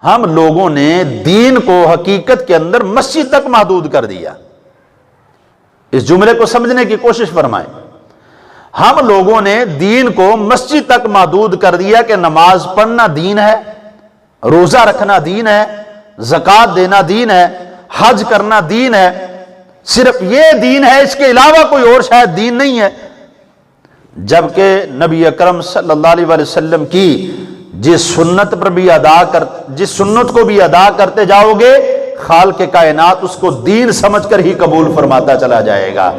ہم لوگوں نے دین کو حقیقت کے اندر مسجد تک محدود کر دیا۔ اس جملے کو سمجھنے کی کوشش فرمائیں۔ ہم لوگوں نے دین کو مسجد تک محدود کر دیا کہ نماز پڑھنا دین ہے، روزہ رکھنا دین ہے، زکوٰۃ دینا دین ہے، حج کرنا دین ہے، صرف یہ دین ہے، اس کے علاوہ کوئی اور شاید دین نہیں ہے۔ جبکہ نبی اکرم صلی اللہ علیہ وسلم کی جس سنت کو بھی ادا کرتے جاؤ گے، خالق کائنات اس کو دین سمجھ کر ہی قبول فرماتا چلا جائے گا۔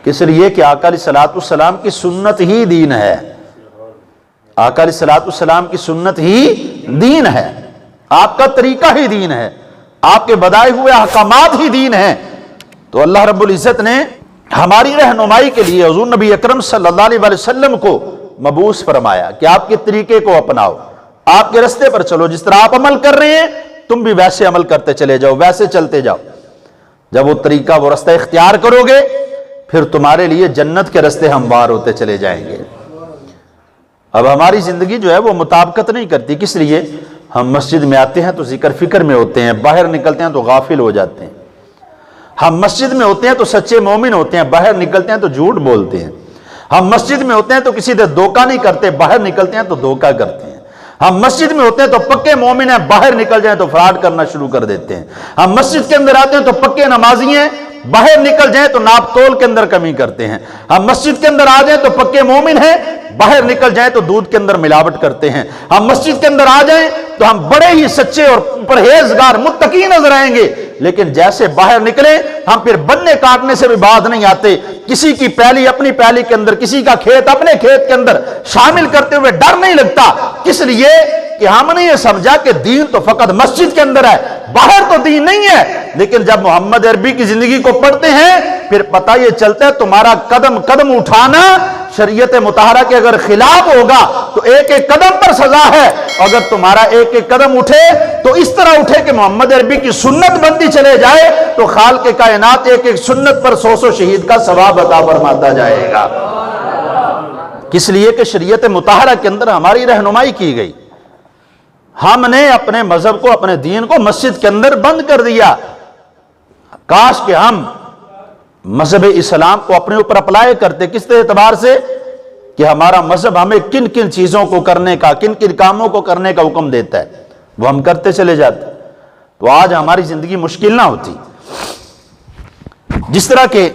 کس لیے کہ آقا علیہ الصلوۃ والسلام کی سنت ہی دین ہے، آقا علیہ الصلوۃ والسلام کی سنت ہی دین ہے، آپ کا طریقہ ہی دین ہے، آپ کے بدائے ہوئے احکامات ہی دین ہیں۔ تو اللہ رب العزت نے ہماری رہنمائی کے لیے حضور نبی اکرم صلی اللہ علیہ وسلم کو مبعوث فرمایا کہ آپ کے طریقے کو اپناؤ، آپ کے رستے پر چلو، جس طرح آپ عمل کر رہے ہیں تم بھی ویسے عمل کرتے چلے جاؤ، ویسے چلتے جاؤ۔ جب وہ طریقہ وہ رستہ اختیار کرو گے پھر تمہارے لیے جنت کے رستے ہموار ہوتے چلے جائیں گے۔ اب ہماری زندگی جو ہے وہ مطابقت نہیں کرتی، کس لیے؟ ہم مسجد میں آتے ہیں تو ذکر فکر میں ہوتے ہیں، باہر نکلتے ہیں تو غافل ہو جاتے ہیں۔ ہم مسجد میں ہوتے ہیں تو سچے مومن ہوتے ہیں، باہر نکلتے ہیں تو جھوٹ بولتے ہیں۔ ہم مسجد میں ہوتے ہیں تو کسی سے دھوکہ نہیں کرتے، باہر نکلتے ہیں تو دھوکہ کرتے ہیں۔ ہم مسجد میں ہوتے ہیں تو پکے مومن ہیں، باہر نکل جائیں تو فراڈ کرنا شروع کر دیتے ہیں۔ ہم مسجد کے اندر آتے ہیں تو پکے نمازی ہیں، باہر نکل جائیں تو ناپ تول کے اندر کمی کرتے ہیں۔ ہم مسجد کے اندر آ جائیں تو پکے مومن ہیں، باہر نکل جائیں تو دودھ کے اندر ملاوٹ کرتے ہیں۔ ہم مسجد کے اندر آ جائیں تو ہم بڑے ہی سچے اور پرہیزگار متقی نظر آئیں گے، لیکن جیسے باہر نکلیں ہم پھر بننے کاٹنے سے بھی باز نہیں آتے، کسی کی پیلی اپنی پیلی کے اندر، کسی کا کھیت اپنے کھیت کے اندر شامل کرتے ہوئے ڈر نہیں لگتا۔ کس لیے کہ ہم نے یہ سمجھا کہ دین تو فقط مسجد کے اندر ہے، باہر تو دین نہیں ہے۔ لیکن جب محمد عربی کی زندگی کو پڑھتے ہیں پھر پتہ یہ چلتا ہے تمہارا قدم قدم اٹھانا شریعت مطہرہ کے اگر خلاف ہوگا تو ایک ایک قدم پر سزا ہے، اگر تمہارا ایک ایک قدم اٹھے تو اس طرح اٹھے کہ محمد عربی کی سنت بنتی چلے جائے تو خالق کائنات ایک ایک سنت پر 100 شہید کا ثواب عطا فرماتا جائے گا۔ کس لیے کہ شریعت مطہرہ کے اندر ہماری رہنمائی کی گئی۔ ہم نے اپنے مذہب کو، اپنے دین کو مسجد کے اندر بند کر دیا۔ کاش کہ ہم مذہب اسلام کو اپنے اوپر اپلائی کرتے، کس اعتبار سے کہ ہمارا مذہب ہمیں کن کن چیزوں کو کرنے کا، کن کن کاموں کو کرنے کا حکم دیتا ہے، وہ ہم کرتے چلے جاتے تو آج ہماری زندگی مشکل نہ ہوتی۔ جس طرح کہ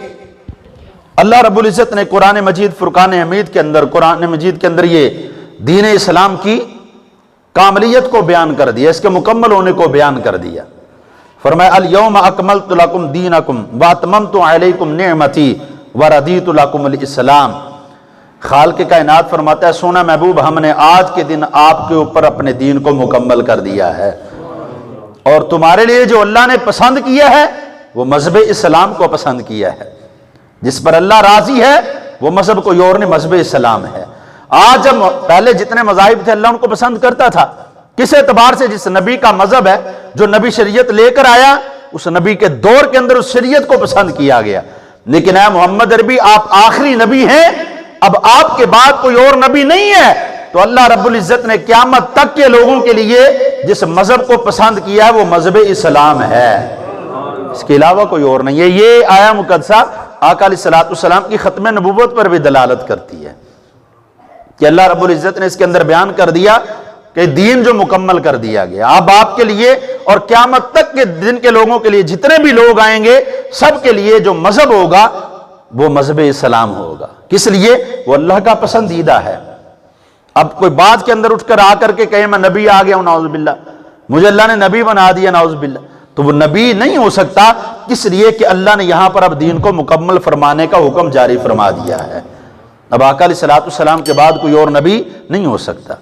اللہ رب العزت نے قرآن مجید فرقان حمید کے اندر، قرآن مجید کے اندر یہ دین اسلام کی کاملیت کو بیان کر دیا، اس کے مکمل ہونے کو بیان کر دیا۔ فرمایا الیوم اکملت لکم دینکم واتممت علیکم نعمتی ورضیت لکم الاسلام۔ خالق کائنات فرماتا ہے سونا محبوب ہم نے آج کے دن آپ کے اوپر اپنے دین کو مکمل کر دیا ہے، اور تمہارے لیے جو اللہ نے پسند کیا ہے وہ مذہب اسلام کو پسند کیا ہے۔ جس پر اللہ راضی ہے وہ مذہب کوئی اور نہیں، مذہب اسلام ہے۔ آج جب پہلے جتنے مذاہب تھے اللہ ان کو پسند کرتا تھا، کس اعتبار سے؟ جس نبی کا مذہب ہے، جو نبی شریعت لے کر آیا، اس نبی کے دور کے اندر اس شریعت کو پسند کیا گیا۔ لیکن اے محمد عربی آپ آخری نبی ہیں، اب آپ کے بعد کوئی اور نبی نہیں ہے، تو اللہ رب العزت نے قیامت تک کے لوگوں کے لیے جس مذہب کو پسند کیا ہے وہ مذہب اسلام ہے، اس کے علاوہ کوئی اور نہیں ہے۔ یہ آیا مقدسہ آقا علیہ الصلوۃ والسلام کی ختم نبوت پر بھی دلالت کرتی ہے کہ اللہ رب العزت نے اس کے اندر بیان کر دیا کہ دین جو مکمل کر دیا گیا اب آپ کے لیے اور قیامت تک کے دن کے لوگوں کے لیے، جتنے بھی لوگ آئیں گے سب کے لیے جو مذہب ہوگا وہ مذہب اسلام ہوگا۔ کس لیے؟ وہ اللہ کا پسندیدہ ہے۔ اب کوئی بات کے اندر اٹھ کر آ کر کے کہے میں نبی آ گیا ہوں، نعوذ باللہ، مجھے اللہ نے نبی بنا دیا، نعوذ باللہ، تو وہ نبی نہیں ہو سکتا، اس لیے کہ اللہ نے یہاں پر اب دین کو مکمل فرمانے کا حکم جاری فرما دیا ہے۔ اب آقا علیہ الصلوۃ والسلام کے بعد کوئی اور نبی نہیں ہو سکتا۔